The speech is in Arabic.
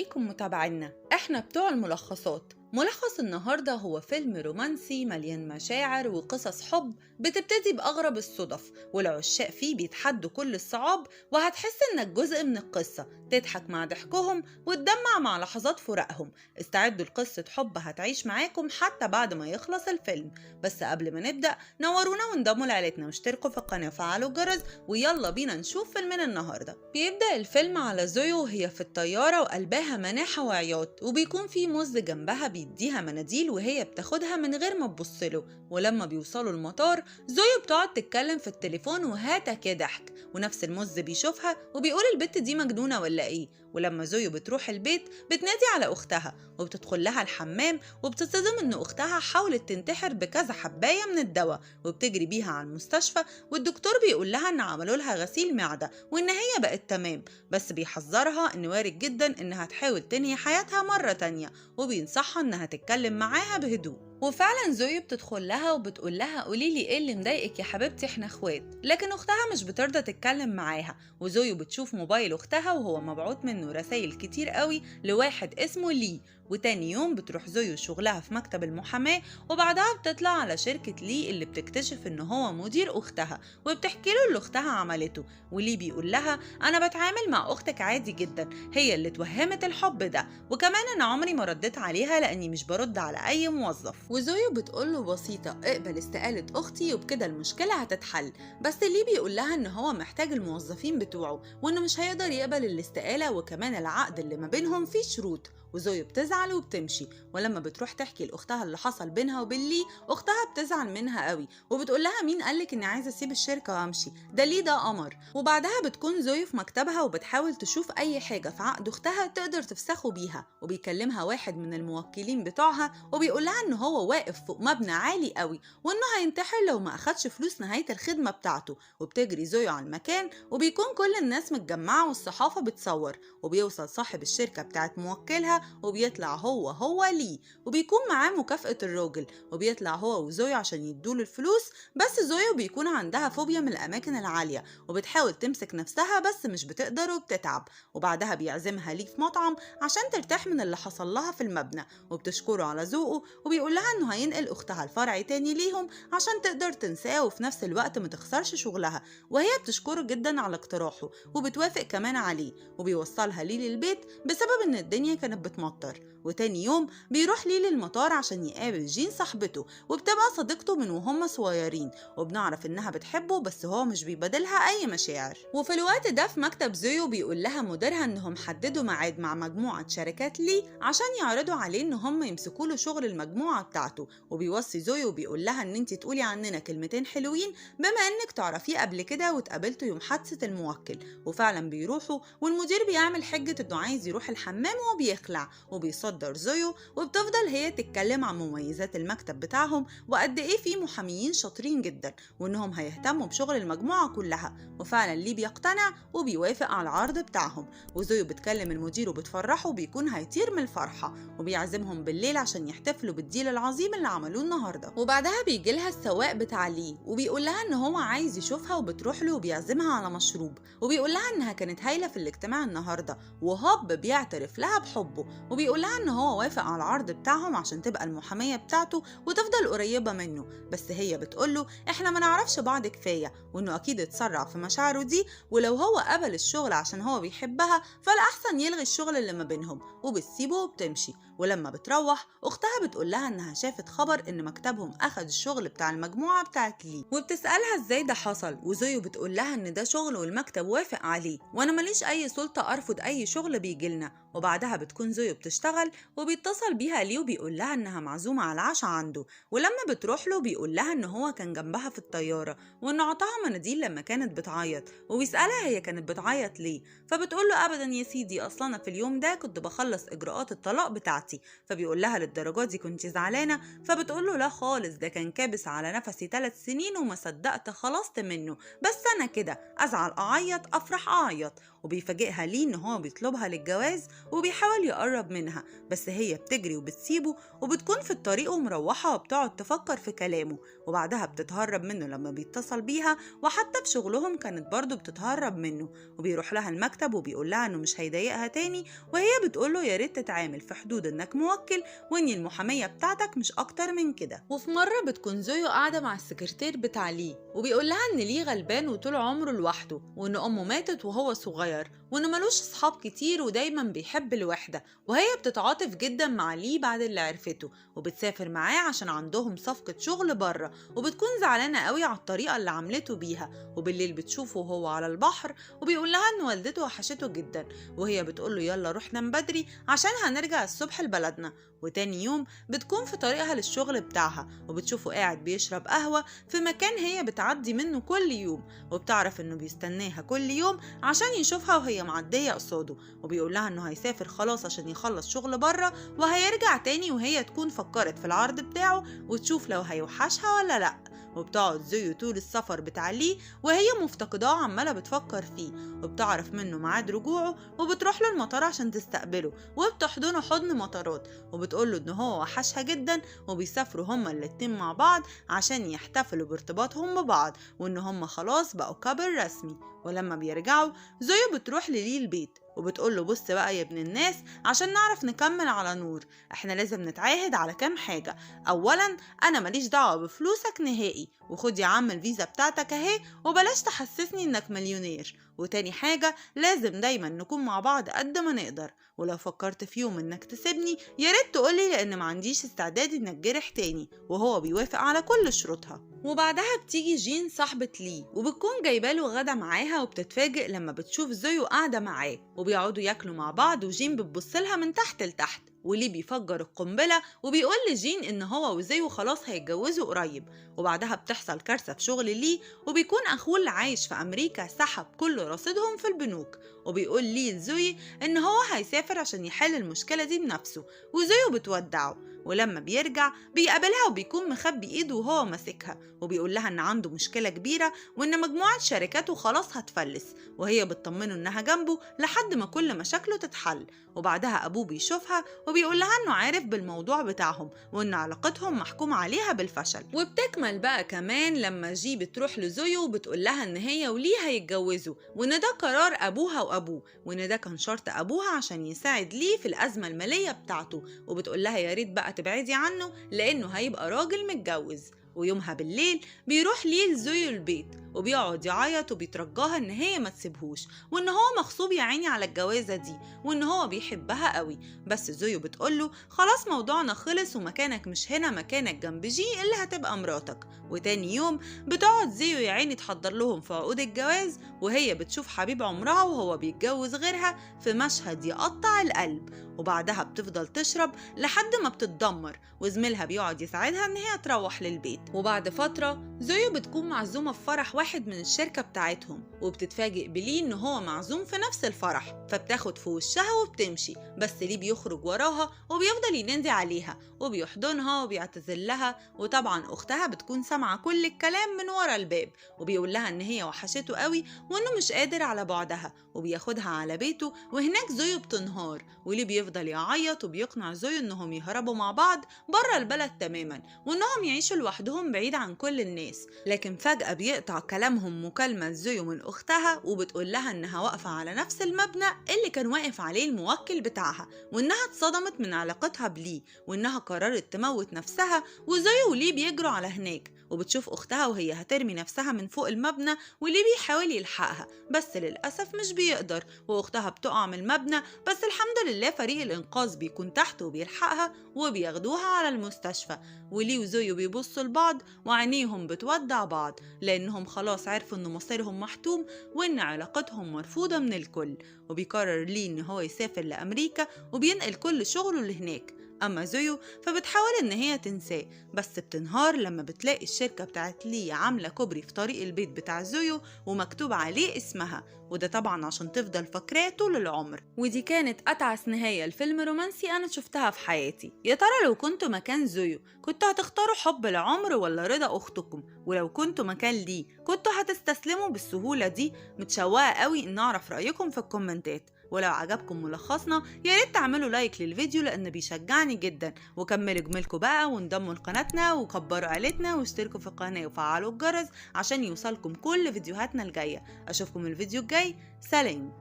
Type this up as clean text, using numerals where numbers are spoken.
بيكم متابعينا، احنا بتوع الملخصات. ملخص النهاردة هو فيلم رومانسي مليان مشاعر وقصص حب بتبتدي بأغرب الصدف، والعشاق فيه بيتحدوا كل الصعاب، وهتحس انك جزء من القصة، تضحك مع ضحكهم وتدمع مع لحظات فراقهم. استعدوا لقصة حب هتعيش معاكم حتى بعد ما يخلص الفيلم. بس قبل ما نبدأ نورونا وانضموا لعيلتنا واشتركوا في القناة وفعلوا الجرس، ويلا بينا نشوف فيلمنا النهاردة. بيبدأ الفيلم على زويو وهي في الطيارة وقلبها مناحة وعياط، وبيكون في موز جنبها بيديها مناديل وهي بتاخدها من غير ما تبصله. ولما بيوصلوا المطار زويو بتقعد تتكلم في التليفون وهاتك يا ضحك، ونفس الموز بيشوفها وبيقول البت دي مجنونة ولا ايه. ولما زويو بتروح البيت بتنادي على اختها وبتدخل لها الحمام، وبتصدم ان اختها حاولت تنتحر بكذا حباية من الدواء، وبتجري بيها على المستشفى، والدكتور بيقول لها ان عملوا لها غسيل معدة وان هي بقت تمام، بس بيحذرها ان وارد جدا انها تحاول تنهي حياتها مرة تانية، وبينصحها انها تتكلم معاها بهدوء. وفعلا زويو بتدخل لها وبتقول لها قوليلي ايه اللي مضايقك يا حبيبتي، احنا اخوات. لكن اختها مش بترضى تتكلم معاها، وزويو بتشوف موبايل اختها وهو مبعوت منه رسائل كتير قوي لواحد اسمه لي. وتاني يوم بتروح زويو شغلها في مكتب المحاماة، وبعدها بتطلع على شركة لي اللي بتكتشف ان هو مدير اختها، وبتحكي له اللي اختها عملته. ولي بيقول لها انا بتعامل مع اختك عادي جدا، هي اللي توهمت الحب ده، وكمان انا عمري ما رديت عليها لاني مش برد على اي موظف. وزويو بتقول له بسيطة اقبل استقالة اختي وبكده المشكلة هتتحل. بس لي بيقول لها ان هو محتاج الموظفين بتوعه، وانه مش هيقدر يقبل الاستقالة، وكمان العقد اللي ما بينهم فيه شروط. وزويو بتزعل وبتمشي، ولما بتروح تحكي لاختها اللي حصل بينها وبين لي، اختها بتزعل منها قوي وبتقول لها مين قالك اني عايزه اسيب الشركه وامشي، ده ليه ده قمر. وبعدها بتكون زويو في مكتبها وبتحاول تشوف اي حاجه في عقد اختها تقدر تفسخه بيها، وبيكلمها واحد من الموكلين بتوعها وبيقول لها ان هو واقف فوق مبنى عالي قوي، وانه هينتحر لو ما اخدش فلوس نهايه الخدمه بتاعته. وبتجري زويو على المكان، وبيكون كل الناس متجمعه والصحافه بتصور، وبيوصل صاحب الشركه بتاعت موكلها وبيطلع هو ليه، وبيكون معاه مكافأة الراجل، وبيطلع هو وزويو عشان يدوله الفلوس. بس زويو بيكون عندها فوبيا من الأماكن العالية، وبتحاول تمسك نفسها بس مش بتقدر وبتتعب. وبعدها بيعزمها ليه في مطعم عشان ترتاح من اللي حصل لها في المبنى، وبتشكره على ذوقه، وبيقول لها انه هينقل اختها الفرع تاني ليهم عشان تقدر تنساه وفي نفس الوقت ما تخسرش شغلها. وهي بتشكره جدا على اقتراحه وبتوافق كمان عليه، وبيوصلها ليه للبيت بسبب ان الدنيا كانت بتمطر. وتاني يوم بيروح ليه للمطار عشان يقابل جين صاحبته، وبتبقى صديقته من وهم صغيرين، وبنعرف انها بتحبه بس هو مش بيبادلها اي مشاعر. وفي الوقت ده في مكتب زويو بيقول لها مديرها انهم حددوا ميعاد مع مجموعة شركات ليه عشان يعرضوا عليه ان هم يمسكوا له شغل المجموعة بتاعته. وبيوصي زويو وبيقول لها ان انت تقولي عننا كلمتين حلوين بما انك تعرفيه قبل كده واتقابلتوا يوم حادثة الموكل. وفعلا بيروحوا، والمدير بيعمل حجة انه عايز يروح الحمام وبيخلع، وبيصدر زويو، وبتفضل هي تتكلم عن مميزات المكتب بتاعهم وقد ايه فيه محاميين شاطرين جدا، وانهم هيهتموا بشغل المجموعة كلها. وفعلا ليه بيقتنع وبيوافق على العرض بتاعهم. وزويو بتكلم المدير وبتفرحه وبيكون هيطير من الفرحة، وبيعزمهم بالليل عشان يحتفلوا بالديل العظيم اللي عملوه النهارده. وبعدها بيجي لها السواق بتاع ليه وبيقول لها ان هو عايز يشوفها، وبتروح له وبيعزمها على مشروب، وبيقول لها انها كانت هايلة في الاجتماع النهارده، وهوب بيعترف لها بحبه، وبيقول لها ان هو وافق على العرض بتاعهم عشان تبقى المحامية بتاعته وتفضل قريبة منه. بس هي بتقوله احنا ما نعرفش بعض كفاية، وانه اكيد اتسرع في مشاعره دي، ولو هو قبل الشغل عشان هو بيحبها فالأحسن يلغي الشغل اللي ما بينهم، وبتسيبه وبتمشي. ولما بتروح اختها بتقول لها انها شافت خبر ان مكتبهم اخد الشغل بتاع المجموعة بتاعت لي، وبتسألها ازاي ده حصل، وزويو بتقول لها ان ده شغل والمكتب وافق عليه، وانا ماليش اي سلطة ارفض اي شغل بيجيلنا. وبعدها بتكون زويو بتشتغل، وبيتصل بيها ليه وبيقول لها انها معزومة على العشاء عنده. ولما بتروح له بيقول لها ان هو كان جنبها في الطيارة، وانه عطاها مناديل لما كانت بتعيط، وبيسألها هي كانت بتعيط ليه، فبتقول له ابدا يا سيدي، اصلا انا في اليوم ده كنت بخلص اجراءات الطلاق بتاعتي. فبيقول لها للدرجة دي كنت زعلانة؟ فبتقول له لا خالص، ده كان كابس على نفسي 3 سنين وما صدقت خلصت منه، بس انا كده ازعل اعيط افرح اعيط. وبيفاجئها ليه ان هو بيطلبها للجواز، وبيحاول يقرب منها، بس هي بتجري وبتسيبه وبتكون في الطريق ومروحة وبتقعد تفكر في كلامه، وبعدها بتتهرب منه لما بيتصل بيها، وحتى في شغلهم كانت برضه بتتهرب منه، وبيروح لها المكتب وبيقول لها انه مش هيضايقها تاني، وهي بتقوله يا ريت تتعامل في حدود انك موكل واني المحامية بتاعتك مش اكتر من كده. وفي مرة بتكون زويو قاعدة مع السكرتير بتاع لي وبيقول لها ان لي غلبان وطول عمره لوحده، وان امه ماتت وهو صغير، وانه ملوش اصحاب كتير ودايما بيحب الوحدة، وهي بتتعاطف جدا مع لي بعد اللي عرفته، وبتسافر معاه عشان عندهم صفقة شغل بره، وبتكون زعلانة قوي على الطريقة اللي عملته بيها، وبالليل بتشوفه وهو على البحر وبيقول لها ان والدته وحشته جدا، وهي بتقول له يلا روح نام بدري عشان هنرجع الصبح لبلدنا. وتاني يوم بتكون في طريقها للشغل بتاعها وبتشوفه قاعد بيشرب قهوة في مكان هي بتعدي منه كل يوم، وبتعرف انه بيستناها كل يوم عشان يشوفها وهي معدية قصاده، وبيقول لها انه هيسافر خلاص عشان يخلص شغل بره وهيرجع تاني، وهي تكون فكرت في العرض بتاعه وتشوف لو هيوحشها ولا لأ. وبتقعد زيو طول السفر بتاع ليه وهي مفتقداه عمالة بتفكر فيه، وبتعرف منه ميعاد رجوعه وبتروح له المطار عشان تستقبله وبتحضنه حضن مطارات، وبتقوله ان هو وحشها جدا، وبيسافروا هما الاتنين مع بعض عشان يحتفلوا بارتباطهم ببعض وان هما خلاص بقوا كابل رسمي. ولما بيرجعوا زويو بتروح لليه البيت وبتقوله بص بقى يا ابن الناس، عشان نعرف نكمل على نور احنا لازم نتعاهد على كام حاجة. اولا انا ماليش دعوة بفلوسك نهائي، وخد يا عم الفيزا بتاعتك اهي وبلاش تحسسني انك مليونير. وتاني حاجة لازم دايما نكون مع بعض قد ما نقدر، ولو فكرت في يوم انك تسيبني يا ريت تقولي لان ما عنديش استعداد انك جرح تاني. وهو بيوافق على كل شروطها. وبعدها بتيجي جين صاحبة لي وبتكون جايباله غدا معاها، وبتتفاجئ لما بتشوف زيو قاعدة معاه وبيقعدوا ياكلوا مع بعض، وجين بتبصلها من تحت لتحت، وليه بيفجر القنبلة وبيقول لجين إن هو وزيو خلاص هيتجوزوا قريب. وبعدها بتحصل كارثة في شغل ليه، وبيكون أخوه اللي عايش في أمريكا سحب كل رصيدهم في البنوك، وبيقول ليه لزوي إن هو هيسافر عشان يحل المشكلة دي بنفسه، وزيو بتودعه. ولما بيرجع بيقابلها وبيكون مخبي ايده وهو ماسكها، وبيقول لها ان عنده مشكلة كبيرة وان مجموعة شركاته خلاص هتفلس، وهي بتطمنه انها جنبه لحد ما كل مشاكله تتحل. وبعدها ابوه بيشوفها وبيقول لها انه عارف بالموضوع بتاعهم وان علاقتهم محكوم عليها بالفشل. وبتكمل بقى كمان لما جي بتروح لزويو وبتقول لها ان هي وليه هيتجوزوا، وان ده قرار ابوها وابوه، وان ده كان شرط ابوها عشان يساعد ليه في الازمة المالية بتاعته، وبتقول لها يا ريت بقى تبعدي عنه لانه هيبقى راجل متجوز. ويومها بالليل بيروح ليه لزويو البيت وبيقعد يعيط وبيترجاها ان هي ما تسيبهوش، وان هو مغصوب يا عيني على الجوازه دي، وان هو بيحبها قوي. بس زويو بتقوله خلاص موضوعنا خلص ومكانك مش هنا، مكانك جنب جي اللي هتبقى مراتك. وتاني يوم بتقعد زيو يا عيني تحضر لهم في عقود الجواز، وهي بتشوف حبيب عمرها وهو بيتجوز غيرها في مشهد يقطع القلب. وبعدها بتفضل تشرب لحد ما بتتدمر، وزميلها بيقعد يساعدها ان هي تروح للبيت. وبعد فترة زويو بتكون معزومة في فرح واحد من الشركة بتاعتهم، وبتتفاجئ بليه ان هو معزوم في نفس الفرح، فبتاخد في وشها وبتمشي، بس ليه بيخرج وراها وبيفضل ينادي عليها وبيحضنها وبيعتذر لها. وطبعا اختها بتكون سامعة كل الكلام من ورا الباب، وبيقول لها ان هي وحشته قوي وانه مش قادر على بعدها، وبياخدها على بيته. وهناك زويو بتنهار وليه بيفضل يعيط وبيقنع زويو انهم يهربوا مع بعض بره البلد تماما، وانهم يعيشوا لوحدهم بعيد عن كل الناس. لكن فجأة بيقطع كلامهم مكالمة زويو من اختها وبتقول لها انها واقفة على نفس المبنى اللي كان واقف عليه الموكل بتاعها، وانها اتصدمت من علاقتها بليه، وانها قررت تموت نفسها. وزويو وليه بيجروا على هناك، وبتشوف اختها وهي هترمي نفسها من فوق المبنى، وليه بيحاول يلحقها بس للأسف مش بيقدر، واختها بتقع من المبنى. بس الحمد لله فريق الإنقاذ بيكون تحت وبيلحقها وبياخدوها على المستشفى. وليه وزويو بيبصوا لبعض وعينيهم بتودع بعض، لأنهم خلاص عرفوا إن مصيرهم محتوم وإن علاقتهم مرفوضة من الكل. وبيقرر ليه إن هو يسافر لأمريكا وبينقل كل شغله لهناك. أما زويو فبتحاول إن هي تنساه، بس بتنهار لما بتلاقي الشركة بتاعت لي عاملة كوبري في طريق البيت بتاع زويو ومكتوب عليه اسمها، وده طبعا عشان تفضل فاكراه طول العمر. ودي كانت أتعس نهاية الفيلم رومانسي أنا شفتها في حياتي. يا ترى لو كنتوا مكان زويو كنتوا هتختاروا حب العمر ولا رضا أختكم؟ ولو كنتوا مكان لي كنتوا هتستسلموا بالسهولة دي؟ متشوقة قوي إن أعرف رأيكم في الكومنتات. ولو عجبكم ملخصنا يا ريت تعملوا لايك للفيديو لأن بيشجعني جدا، وكملوا جميلكم بقى وانضموا لقناتنا وكبروا عيلتنا واشتركوا في القناة وفعلوا الجرس عشان يوصلكم كل فيديوهاتنا الجاية. أشوفكم الفيديو الجاي، سلام.